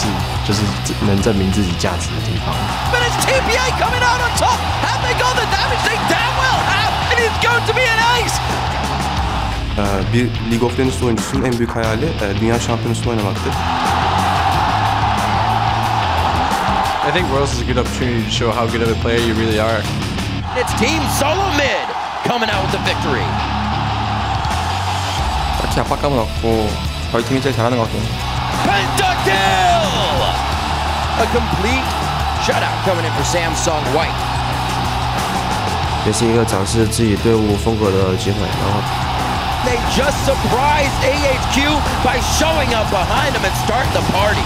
是就是能证明自己价值的地方。But it's TPA coming out on top. Have they got the damage? They damn well have, and it's going to be an ace. Bir League of Legends oyuncusunun en büyük hayali dünya şampiyonasını oynamaktır. I think Worlds is a good opportunity to show how good of a player you really are. It's Team Solo Mid coming out with the victory. 딱히 압박감은 없고 저희 팀이 제일 잘하는 것 같아요. Pentakill! A complete shutout coming in for Samsung White. 也是一个展示自己队伍风格的机会，然后。 They just surprised AHQ by showing up behind them and starting the party.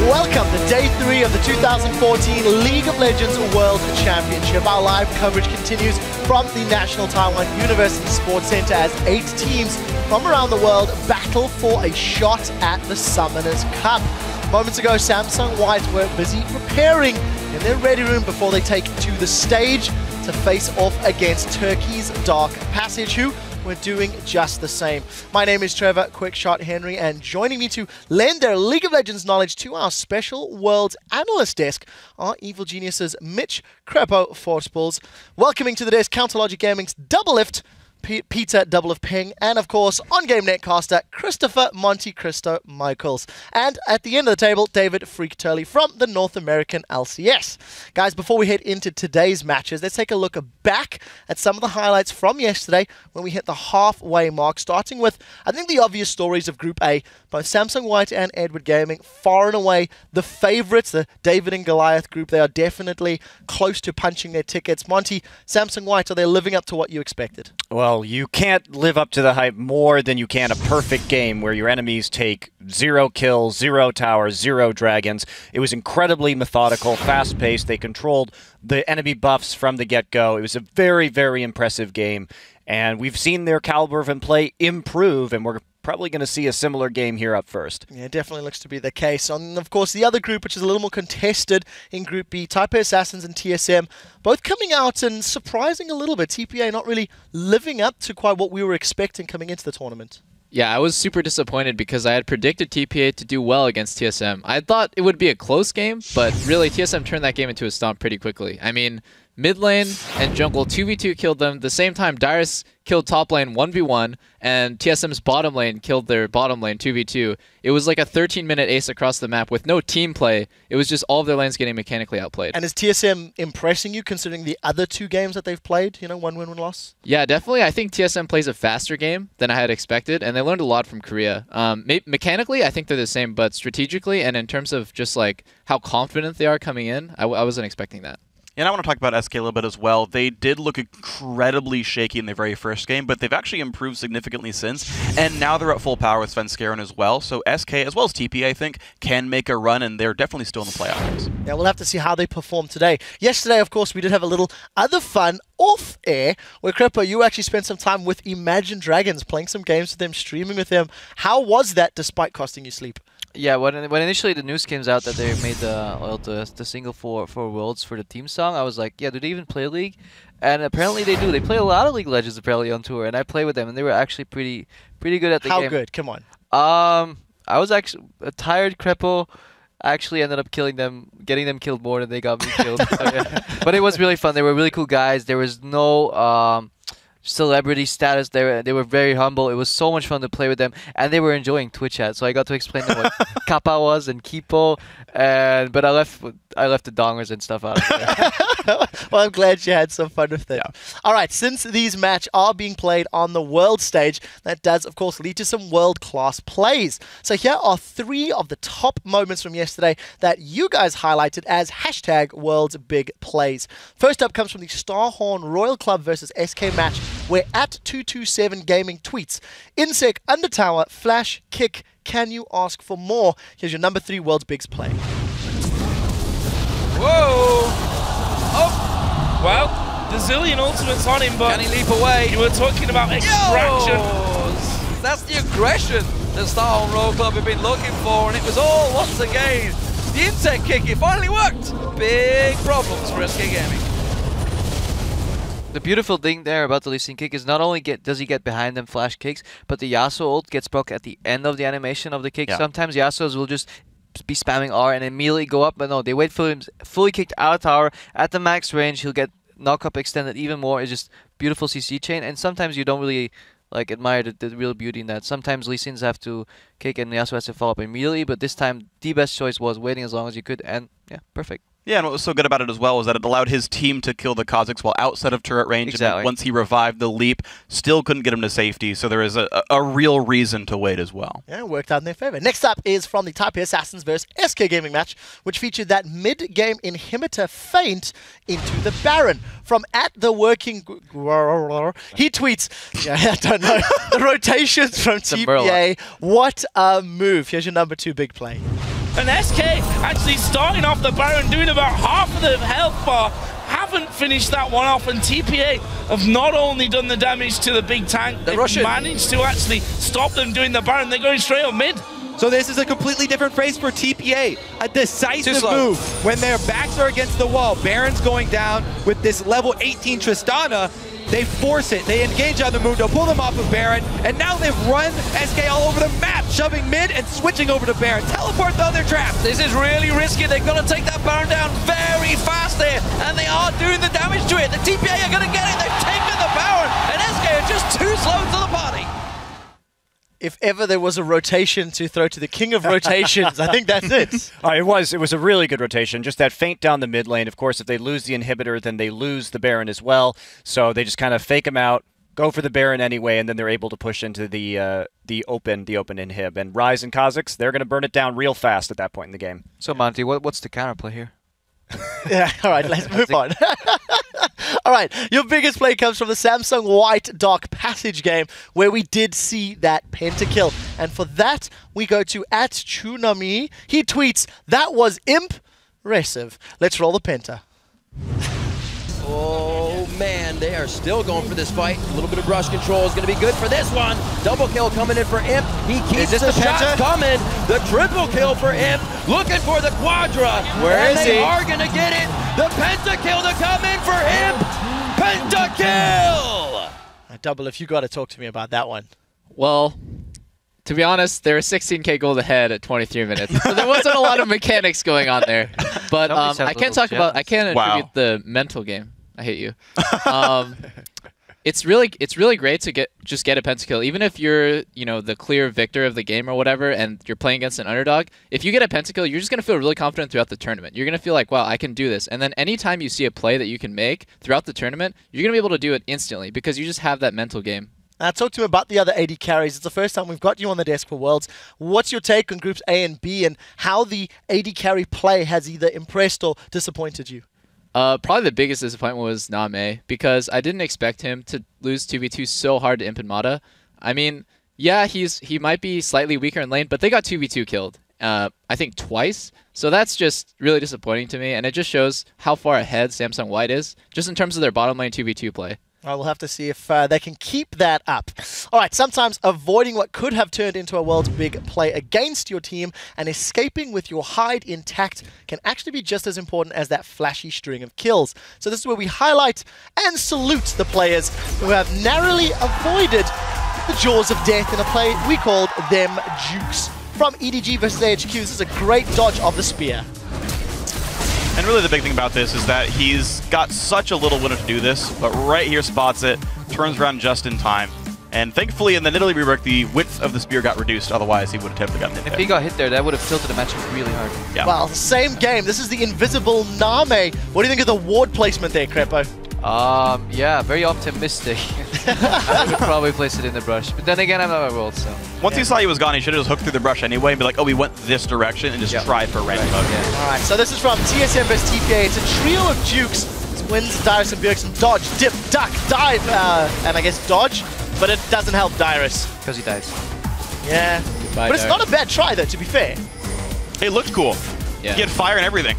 Welcome to Day 3 of the 2014 League of Legends World Championship. Our live coverage continues from the National Taiwan University Sports Center as 8 teams from around the world battle for a shot at the Summoners Cup. Moments ago, Samsung White were busy preparing in their ready room before they take to the stage to face off against Turkey's Dark Passage, who were doing just the same. My name is Trevor Quickshot Henry, and joining me to lend their League of Legends knowledge to our special Worlds Analyst desk are Evil Genius's Mitch Crepo Forcepulls, welcoming to the desk Counterlogic Gaming's Double Lift, Peter Double of Ping, and of course on-game netcaster Christopher Monte Cristo Michaels. And at the end of the table, David Freak Turley from the North American LCS. Guys, before we head into today's matches, let's take a look back at some of the highlights from yesterday when we hit the halfway mark, starting with, I think, the obvious stories of Group A. Both Samsung White and Edward Gaming, far and away the favorites, the David and Goliath group. They are definitely close to punching their tickets. Monty, Samsung White, are they living up to what you expected? Well, you can't live up to the hype more than you can a perfect game where your enemies take 0 kills, 0 towers, 0 dragons. It was incredibly methodical, fast-paced. They controlled the enemy buffs from the get-go. It was a very, very impressive game, and we've seen their caliber of play improve, and we're probably going to see a similar game here up first. Yeah, definitely looks to be the case. And of course, the other group, which is a little more contested in Group B, Taipei Assassins and TSM, both coming out and surprising a little bit. TPA not really living up to quite what we were expecting coming into the tournament. Yeah, I was super disappointed because I had predicted TPA to do well against TSM. I thought it would be a close game, but really TSM turned that game into a stomp pretty quickly. I mean, mid lane and jungle 2v2 killed them. The same time, Dyrus killed top lane 1v1, and TSM's bottom lane killed their bottom lane 2v2. It was like a 13-minute ace across the map with no team play. It was just all of their lanes getting mechanically outplayed. And is TSM impressing you considering the other 2 games that they've played? You know, 1 win, 1 loss? Yeah, definitely. I think TSM plays a faster game than I had expected, and they learned a lot from Korea. Mechanically, I think they're the same, but strategically and in terms of just like how confident they are coming in, I wasn't expecting that. And I want to talk about SK a little bit as well. They did look incredibly shaky in their very first game, but they've actually improved significantly since. And now they're at full power with FLICKR as well. So SK, as well as TPA, I think, can make a run, and they're definitely still in the playoffs. Yeah, we'll have to see how they perform today. Yesterday, of course, we did have a little other fun off air where, Creppo, you actually spent some time with Imagine Dragons, playing some games with them, streaming with them. How was that despite costing you sleep? Yeah, when initially the news came out that they made the single for Worlds for the team song, I was like, yeah, do they even play League? And apparently they do. They play a lot of League of Legends apparently on tour, and I played with them, and they were actually pretty good at the game. How good? Come on. I was actually a tired Creppo. I actually ended up killing them, getting them killed more than they got me killed. So, yeah. But it was really fun. They were really cool guys. There was no celebrity status. They were very humble. It was so much fun to play with them, and they were enjoying Twitch chat. So I got to explain to them what Kappa was and Kipo, but I left the dongers and stuff out of there. Well, I'm glad you had some fun with them. Yeah. All right, since these matches are being played on the world stage, that does, of course, lead to some world-class plays. So here are 3 of the top moments from yesterday that you guys highlighted as hashtag world's big plays. First up comes from the Starhorn Royal Club versus SK match, where @227 Gaming tweets, "Insec, Undertower, Flash, Kick, can you ask for more?" Here's your number 3 world's bigs play. Whoa! Oh! Well, the Zillion ultimate's on him, but... Can he leap away? You were talking about extraction. Yo! That's the aggression that Starhorn Royal Club have been looking for, and it was all, once again, the insect kick. It finally worked. Big problems for SK Gaming. The beautiful thing there about the Lee Sin kick is not only does he get behind them flash kicks, but the Yasuo ult gets broke at the end of the animation of the kick. Yeah. Sometimes Yasuos will just be spamming R and immediately go up, but no, they wait for him fully kicked out of tower at the max range. He'll get knock-up extended even more. It's just beautiful CC chain, and sometimes you don't really admire the real beauty in that. Sometimes Lee Sins have to kick and Yasuo has to follow up immediately, but this time the best choice was waiting as long as you could, and yeah, perfect. Yeah, and what was so good about it as well was that it allowed his team to kill the Kha'Zix while outside of turret range. Exactly. And once he revived the leap, still couldn't get him to safety, so there is a real reason to wait as well. Yeah, it worked out in their favor. Next up is from the Taipei Assassins vs SK Gaming match, which featured that mid-game inhibitor feint into the Baron. From @TheWorking... He tweets, yeah, I don't know, the rotations from TPA. What a move. Here's your number 2 big play. And SK actually starting off the Baron, doing about half of the health bar, haven't finished that one off, and TPA have not only done the damage to the big tank, they've managed to actually stop them doing the Baron. They're going straight on mid. So this is a completely different phase for TPA. A decisive move when their backs are against the wall. Baron's going down with this level 18 Tristana. They force it. They engage on the Mundo, pull them off of Baron, and now they've run SK all over the map, shoving mid and switching over to Baron. Teleport though, they're trapped. This is really risky. They've got to take that Baron down very fast there, and they are doing the damage to it. The TPA are going to get it. They've taken the Baron, and SK are just too slow to the party. If ever there was a rotation to throw to the king of rotations, I think that's it. It was a really good rotation. Just that feint down the mid lane. Of course, if they lose the inhibitor, then they lose the Baron as well. So they just kind of fake him out, go for the Baron anyway, and then they're able to push into the open inhib. And Ryze and Kha'Zix, they're going to burn it down real fast at that point in the game. So Monty, what's the counterplay here? Yeah, all right, let's move on. All right, your biggest play comes from the Samsung White Dark Passage game, where we did see that pentakill. And for that, we go to @Chunami. He tweets, "That was impressive." Let's roll the penta. Oh man, they are still going for this fight. A little bit of brush control is going to be good for this one. Double kill coming in for Imp. He keeps the shots coming. The triple kill for Imp. Looking for the quadra. Where is he? They are going to get it. The pentakill to come in for Imp. Pentakill! Double, if you got to talk to me about that one. Well, to be honest, they were 16k gold ahead at 23 minutes, so there wasn't a lot of mechanics going on there. But I can't attribute the mental game. I hate you. It's really great to just get a pentakill, even if you're the clear victor of the game or whatever, and you're playing against an underdog. If you get a pentakill, you're just gonna feel really confident throughout the tournament. You're gonna feel like, wow, I can do this. And then anytime you see a play that you can make throughout the tournament, you're gonna be able to do it instantly because you just have that mental game. Talk to me about the other AD carries. It's the first time we've got you on the desk for Worlds. What's your take on groups A and B and how the AD carry play has either impressed or disappointed you? Probably the biggest disappointment was Name, because I didn't expect him to lose 2v2 so hard to Imp and Mata. I mean, yeah, he might be slightly weaker in lane, but they got 2v2 killed, I think twice. So that's just really disappointing to me, and it just shows how far ahead Samsung White is, just in terms of their bottom lane 2v2 play. Well, we'll have to see if they can keep that up. All right, sometimes avoiding what could have turned into a world's big play against your team and escaping with your hide intact can actually be just as important as that flashy string of kills. So this is where we highlight and salute the players who have narrowly avoided the jaws of death in a play we called them Jukes. From EDG versus AHQ, this is a great dodge of the spear. And really the big thing about this is that he's got such a little window to do this, but right here spots it, turns around just in time. And thankfully in the Nidalee rework, the width of the spear got reduced, otherwise he would have definitely gotten hit there. If he got hit there, that would have tilted the matchup really hard. Yeah. Well, same game. This is the invisible Name. What do you think of the ward placement there, Crepo? Yeah, very optimistic. I would probably place it in the brush. But then again, I'm not a world, so... Once he saw he was gone, he should have just hooked through the brush anyway and be like, oh, we went this direction, and just tried for a random hook. Yeah. All right, so this is from TSM vs TPA. It's a trio of Jukes. It's wins, Dyrus, and Bjergsen. Dodge, dip, duck, dive, and I guess dodge, but it doesn't help Dyrus. Because he dies. Yeah. Goodbye, but it's not a bad try, though, to be fair. It looked cool. Yeah. He had fire and everything.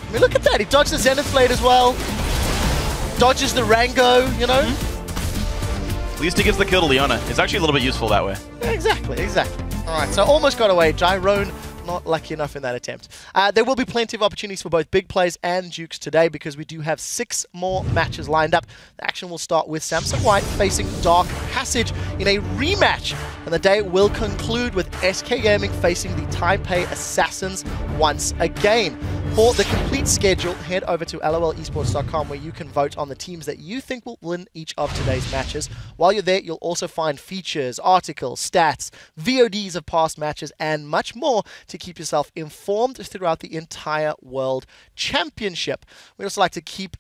I mean, look at that. He dodged the Zenith Blade as well. Dodges the Rango, you know? At least he gets the kill to Leona. It's actually a little bit useful that way. Yeah, exactly. All right, so almost got away. Gyrone not lucky enough in that attempt. There will be plenty of opportunities for both big plays and Jukes today because we do have 6 more matches lined up. The action will start with Samsung White facing Dark Passage in a rematch, and the day will conclude with SK Gaming facing the Taipei Assassins once again. For the complete schedule, head over to lolesports.com where you can vote on the teams that you think will win each of today's matches. While you're there, you'll also find features, articles, stats, VODs of past matches, and much more to keep yourself informed throughout the entire World Championship. We'd also like to keep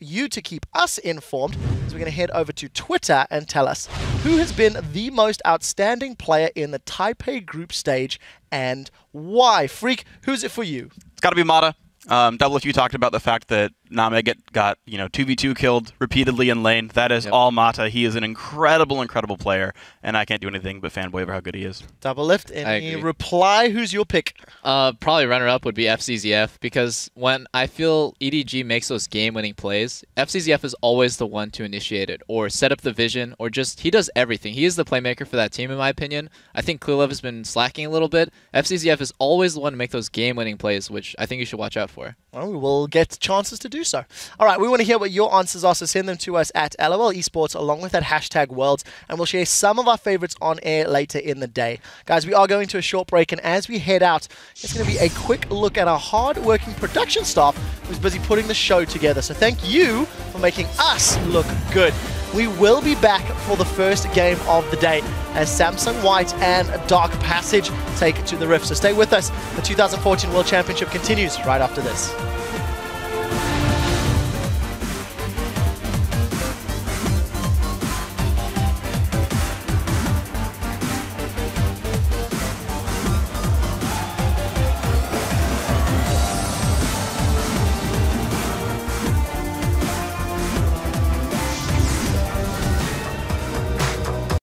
us informed, so we're going to head over to Twitter and tell us who has been the most outstanding player in the Taipei group stage and why. Freak, who's it for you? It's got to be Mata. Double, if you talked about the fact that Name got 2v2 killed repeatedly in lane, that is all Mata. He is an incredible player, and I can't do anything but fanboy over how good he is. Double Lift, any reply? Who's your pick? Probably runner-up would be FCZF, because when I feel EDG makes those game-winning plays, FCZF is always the one to initiate it, or set up the vision, or just, he does everything. He is the playmaker for that team, in my opinion. I think Clearlove has been slacking a little bit. FCZF is always the one to make those game-winning plays, which I think you should watch out for. Well, we will get chances to do so. All right, we want to hear what your answers are, so send them to us at LOL Esports along with that hashtag Worlds, and we'll share some of our favorites on air later in the day. Guys, we are going to a short break, and as we head out, it's going to be a quick look at our hard-working production staff who's busy putting the show together. So thank you for making us look good. We will be back for the first game of the day as Samsung White and Dark Passage take to the Rift. So stay with us. The 2014 World Championship continues right after this.